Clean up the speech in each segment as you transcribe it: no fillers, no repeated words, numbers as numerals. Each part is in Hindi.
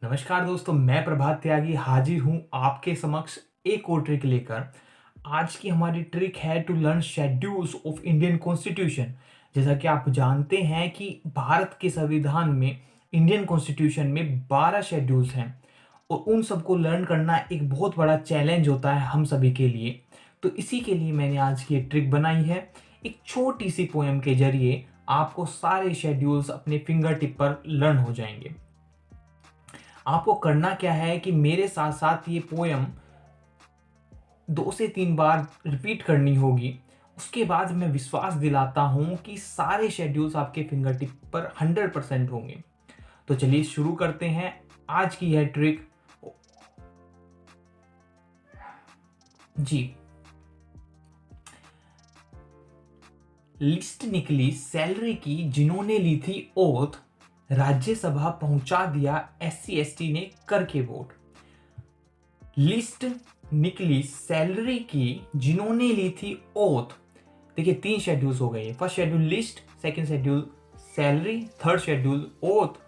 नमस्कार दोस्तों, मैं प्रभात त्यागी हाजिर हूँ आपके समक्ष एक और ट्रिक लेकर। आज की हमारी ट्रिक है to learn schedules of Indian constitution. जैसा कि आप जानते हैं कि भारत के संविधान में इंडियन कॉन्स्टिट्यूशन में 12 शेड्यूल्स हैं और उन सबको लर्न करना एक बहुत बड़ा चैलेंज होता है हम सभी के लिए। तो इसी के लिए मैंने आज की एक ट्रिक बनाई है। एक छोटी सी पोएम के जरिए आपको सारे शेड्यूल्स अपने फिंगर टिप पर लर्न हो जाएंगे। आपको करना क्या है कि मेरे साथ साथ ये पोयम 2 से 3 बार रिपीट करनी होगी। उसके बाद मैं विश्वास दिलाता हूं कि सारे शेड्यूल्स आपके फिंगर टिप पर 100% होंगे। तो चलिए शुरू करते हैं आज की यह ट्रिक। जी, लिस्ट निकली सैलरी की जिन्होंने ली थी ओथ, राज्यसभा पहुंचा दिया SC ST ने करके वोट। लिस्ट निकली सैलरी की जिन्होंने ली थी ओथ। देखिए 3 शेड्यूल्स हो गए। First schedule list, second schedule salary, third schedule oath.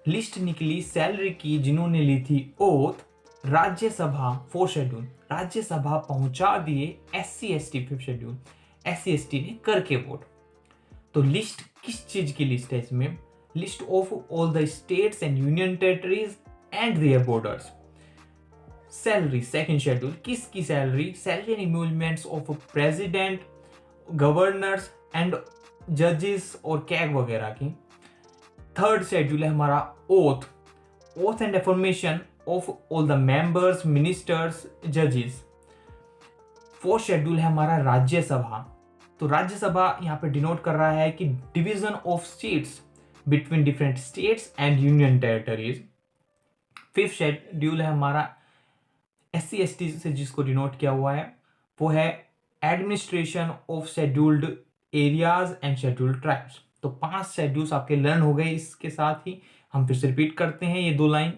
List निकली सैलरी की जिन्होंने ली थी oath, Rajya Sabha fourth schedule, Rajya Sabha पहुंचा दिए SC ST fifth schedule, SC ST ने करके वोट। तो लिस्ट किस चीज की लिस्ट है इसमें? List of all the states and union territories and their borders. Salary second schedule, किसकी salary? Salary and emoluments of president, governors and जजेस और कैग वगैरह की। थर्ड शेड्यूल है हमारा oath, oath and affirmation of all the members, ministers, जजेस। फोर्थ शेड्यूल है हमारा राज्यसभा। तो राज्यसभा यहाँ पे डिनोट कर रहा है कि division of seats between different states and union territories. Fifth schedule है हमारा SC ST से जिसको डिनोट किया हुआ है वो है administration of scheduled areas and scheduled tribes. तो 5 शेड्यूल्स आपके लर्न हो गए। इसके साथ ही हम फिर से रिपीट करते हैं ये 2 लाइन।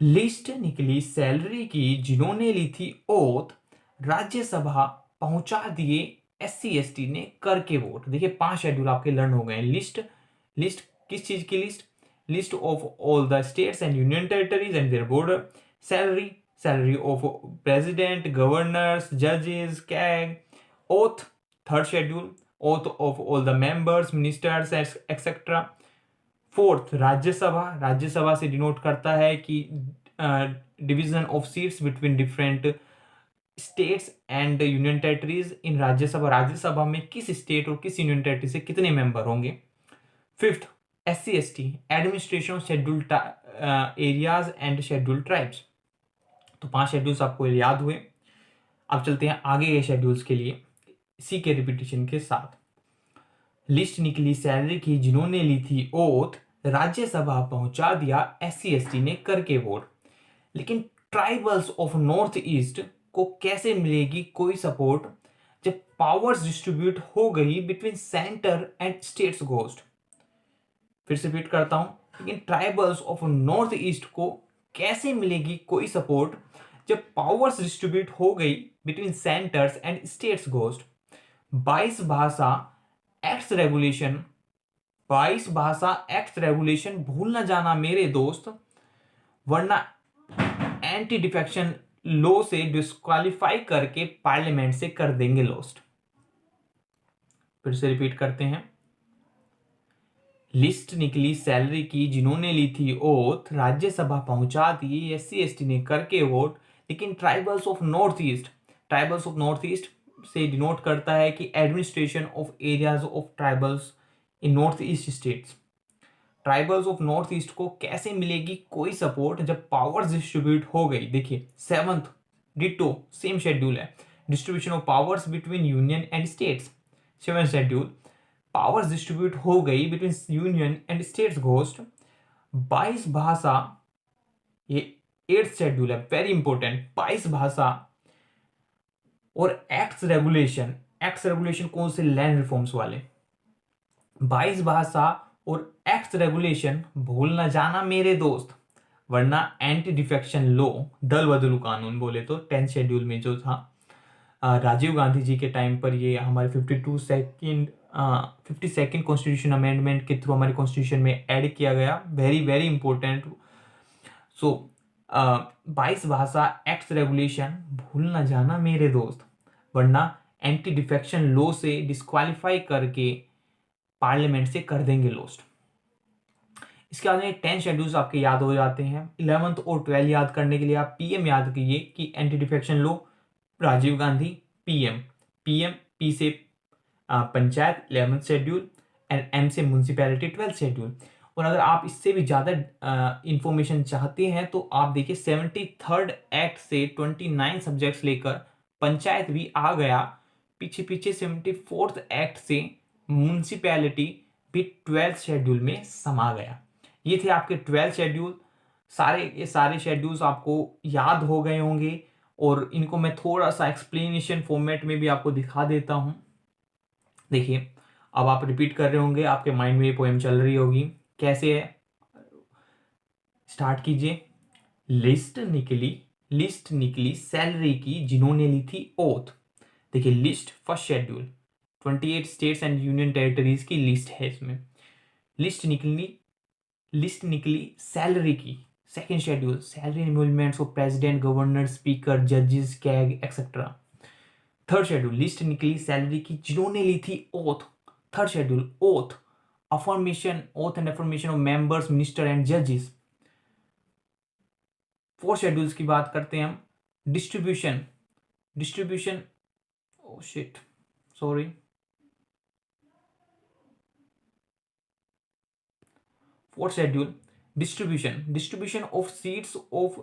लिस्ट निकली सैलरी की जिन्होंने ली थी ओथ, राज्यसभा पहुंचा दिए SC ST ने करके वोट। देखिए 5 शेड्यूल आपके लर्न हो गए। लिस्ट, लिस्ट किस चीज की list? List of all the states and union territories and their border. Salary, salary of president, governors, जजेस, CAG. Oath third schedule, oath of all the members, ministers etcetera. Fourth Rajya Sabha, Rajya Sabha से डिनोट करता है कि division of seats between different states and union territories in Rajya Sabha. Rajya Sabha में किस स्टेट और किस यूनियन टेरिटरी से कितने मेंबर होंगे। Fifth SC ST, administration of scheduled areas and scheduled tribes. तो 5 शेड्यूल्स आपको याद हुए। अब चलते हैं आगे के शेड्यूल्स के लिए इसी के रिपीटेशन के साथ। लिस्ट निकली सैलरी की जिन्होंने ली थी ओथ, राज्यसभा पहुंचा दिया SC ST ने करके वोट। लेकिन ट्राइबल्स ऑफ नॉर्थ ईस्ट को कैसे मिलेगी कोई सपोर्ट जब पावर्स डिस्ट्रीब्यूट हो गई between centre and states ghost. फिर से रिपीट करता हूं, लेकिन ट्राइबल्स ऑफ नॉर्थ ईस्ट को कैसे मिलेगी कोई सपोर्ट जब पावर्स डिस्ट्रीब्यूट हो गई between centres and states ghost. 22 भाषा एक्ट रेगुलेशन, 22 भाषा एक्ट रेगुलेशन भूल ना जाना मेरे दोस्त, वरना एंटी डिफेक्शन लॉ से डिस्क्वालीफाई करके पार्लियामेंट से कर देंगे लॉस्ट। फिर से रिपीट करते हैं। लिस्ट निकली सैलरी की जिन्होंने ली थी ओथ, राज्यसभा पहुंचा दी SC ST ने करके वोट। लेकिन tribals of north east, tribals of north east से डिनोट करता है कि administration of areas of tribals in north east states. Tribals of north east को कैसे मिलेगी कोई सपोर्ट जब पावर्स डिस्ट्रीब्यूट हो गई। देखिए सेवंथ डिटो सेम शेड्यूल है, distribution of powers between union and states. Seventh schedule, powers distribute हो गई between union and states ghost. 22 भाषा, ये 8th शेड्यूल है, वेरी इंपॉर्टेंट। 22 भाषा और एक्ट्स रेगुलेशन, एक्ट्स रेगुलेशन कौन से? लैंड रिफॉर्म्स वाले। 22 भाषा और एक्ट्स रेगुलेशन भूल ना जाना मेरे दोस्त, वरना एंटी डिफेक्शन लॉ, दल बदलू कानून बोले तो 10th शेड्यूल में जो था राजीव गांधी जी के टाइम पर, ये हमारे 52nd कॉन्स्टिट्यूशन अमेंडमेंट के थ्रू हमारे कॉन्स्टिट्यूशन में ऐड किया गया। वेरी वेरी इंपॉर्टेंट सो 22 भाषा एक्ट रेगुलेशन भूल ना जाना मेरे दोस्त, वरना एंटी डिफेक्शन लॉ से डिस्क्वालीफाई करके पार्लियामेंट से कर देंगे लॉस्ट। इसके बाद में 10 शेड्यूल्स आपके याद हो जाते हैं। 11th और 12 याद करने के लिए आप पीएम याद कीजिए कि anti defection law Rajiv Gandhi, PM, PM P से panchayat 11th schedule and M से म्यूनसिपैलिटी 12th शेड्यूल। और अगर आप इससे भी ज़्यादा इंफॉर्मेशन चाहते हैं तो आप देखिए 73rd एक्ट से 29 सब्जेक्ट्स लेकर पंचायत भी आ गया, पीछे पीछे 74th एक्ट से म्यूनसिपैलिटी भी 12th शेड्यूल में समा गया। ये थे आपके 12 शेड्यूल। ये सारे शेड्यूल्स आपको याद हो गए होंगे और इनको मैं थोड़ा सा एक्सप्लेनेशन फॉर्मेट में भी आपको दिखा देता हूं। देखिए, अब आप रिपीट कर रहे होंगे, आपके माइंड में ये पोएम चल रही होगी। कैसे है, स्टार्ट कीजिए। लिस्ट निकली सैलरी की जिन्होंने ली थी ओथ। देखिए, list first schedule 28 states and union territories की लिस्ट है इसमें। लिस्ट निकली सैलरी की second schedule, salary enrolments of president, governor, speaker, जजेस, CAG etcetera. Third schedule, list निकली सैलरी की जिन्होंने ली थी oath. Third schedule, oath and affirmation of members, minister and जजेस। फोर्थ शेड्यूल्स की बात करते हैं हम। Distribution fourth schedule, distribution of seats of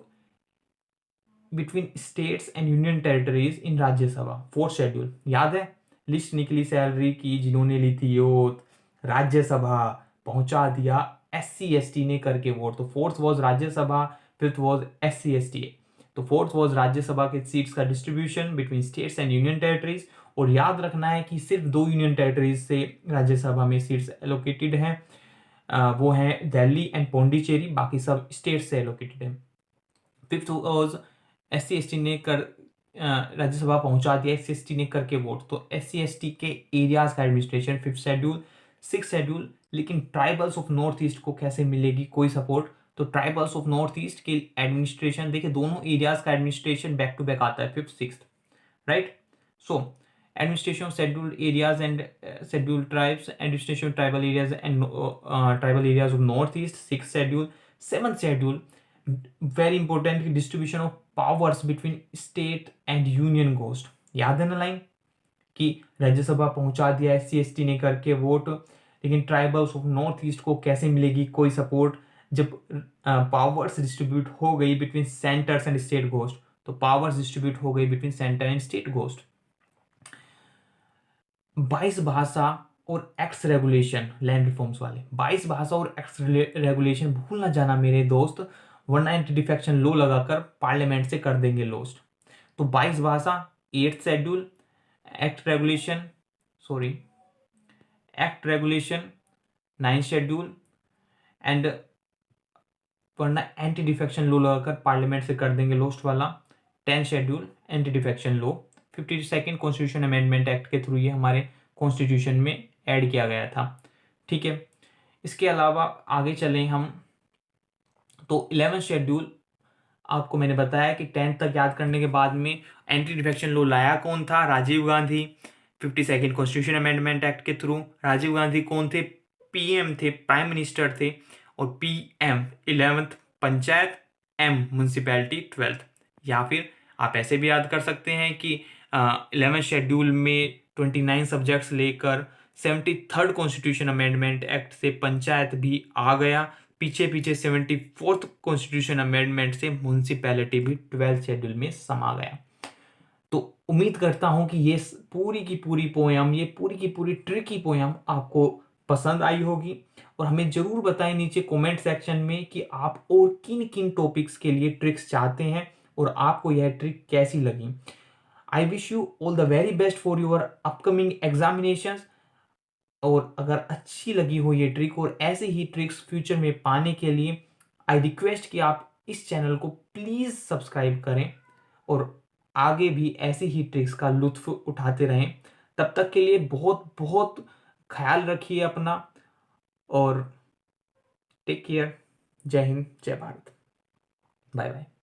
between states and union territories in Rajya Sabha. Fourth schedule याद है, लिस्ट निकली सैलरी की जिन्होंने ली थी ओथ, राज्यसभा पहुंचा दिया SC/ST ने करके वोट। तो fourth was Rajya Sabha, fifth was SC/ST। तो फोर्थ वॉज राज्यसभा के सीट्स का distribution between states and union territories. और याद रखना है कि सिर्फ 2 यूनियन टेरिटरीज से राज्यसभा में सीट्स एलोकेटेड हैं, वो हैं दिल्ली एंड पौंडीचेरी, बाकी सब स्टेट से एलोकेटेड है। फिफ्थ वॉज SC/ST ने कर राज्यसभा पहुंचा दिया SC/ST ने करके वोट। तो SC/ST के एरियाज का administration fifth schedule. Six schedule, लेकिन ट्राइबल्स ऑफ नॉर्थ ईस्ट को कैसे मिलेगी कोई सपोर्ट। तो ट्राइबल्स ऑफ नॉर्थ ईस्ट के एडमिनिस्ट्रेशन, देखिए दोनों एरियाज का एडमिनिस्ट्रेशन बैक टू बैक आता है, fifth sixth, right. So administration of scheduled areas and scheduled tribes, administration of tribal areas and tribal areas of north east, sixth schedule. Seventh schedule, very important, distribution of powers between state and union ghost. याद है ना लाइन कि राज्यसभा पहुंचा दिया SC/ST ने करके वोट, लेकिन ट्राइबल्स ऑफ नॉर्थ ईस्ट को कैसे मिलेगी कोई सपोर्ट जब पावर्स डिस्ट्रीब्यूट हो गई between centres and state ghost. तो पावर्स डिस्ट्रीब्यूट हो गई between centre and state ghost. 22 भाषा और एक्ट्स रेगुलेशन, लैंड रिफॉर्म्स वाले 22 भाषा और एक्ट्स रेगुलेशन भूल ना जाना मेरे दोस्त, वरना एंटी डिफेक्शन लॉ लगाकर पार्लियामेंट से कर देंगे लॉस्ट। तो 22 भाषा, 8th schedule, act regulation 9th schedule and वरना एंटी डिफेक्शन लॉ लगाकर पार्लियामेंट से कर देंगे लॉस्ट वाला 10th schedule, anti defection law. 52nd constitution amendment act के थ्रू ये हमारे कॉन्स्टिट्यूशन में ऐड किया गया था, ठीक है। इसके अलावा आगे चलें हम, तो 11th शेड्यूल आपको मैंने बताया कि 10th तक याद करने के बाद में एंटी डिफेक्शन लॉ लाया कौन था, Rajiv Gandhi. 52nd constitution amendment act के थ्रू राजीव गांधी कौन थे, PM थे, प्राइम मिनिस्टर थे। और PM 11th panchayat, M municipality 12th। या फिर आप ऐसे भी याद कर सकते हैं कि 11th शेड्यूल में 29 सब्जेक्ट्स लेकर 73rd कॉन्स्टिट्यूशन अमेंडमेंट एक्ट से पंचायत भी आ गया, पीछे पीछे 74th कॉन्स्टिट्यूशन अमेंडमेंट से म्यूनसिपैलिटी भी 12th शेड्यूल में समा गया। तो उम्मीद करता हूं कि ये पूरी की पूरी पोयम, ये पूरी की पूरी ट्रिकी पोयम आपको पसंद आई होगी। और हमें जरूर बताएं नीचे कमेंट सेक्शन में कि आप और किन किन टॉपिक्स के लिए ट्रिक्स चाहते हैं और आपको यह ट्रिक कैसी लगी। I wish you all the very best for your upcoming examinations. और अगर अच्छी लगी हो ये ट्रिक और ऐसे ही ट्रिक्स फ्यूचर में पाने के लिए आई रिक्वेस्ट कि आप इस चैनल को प्लीज़ सब्सक्राइब करें और आगे भी ऐसे ही ट्रिक्स का लुत्फ उठाते रहें। तब तक के लिए बहुत बहुत ख्याल रखिए अपना और टेक केयर। जय हिंद, जय भारत। Bye bye.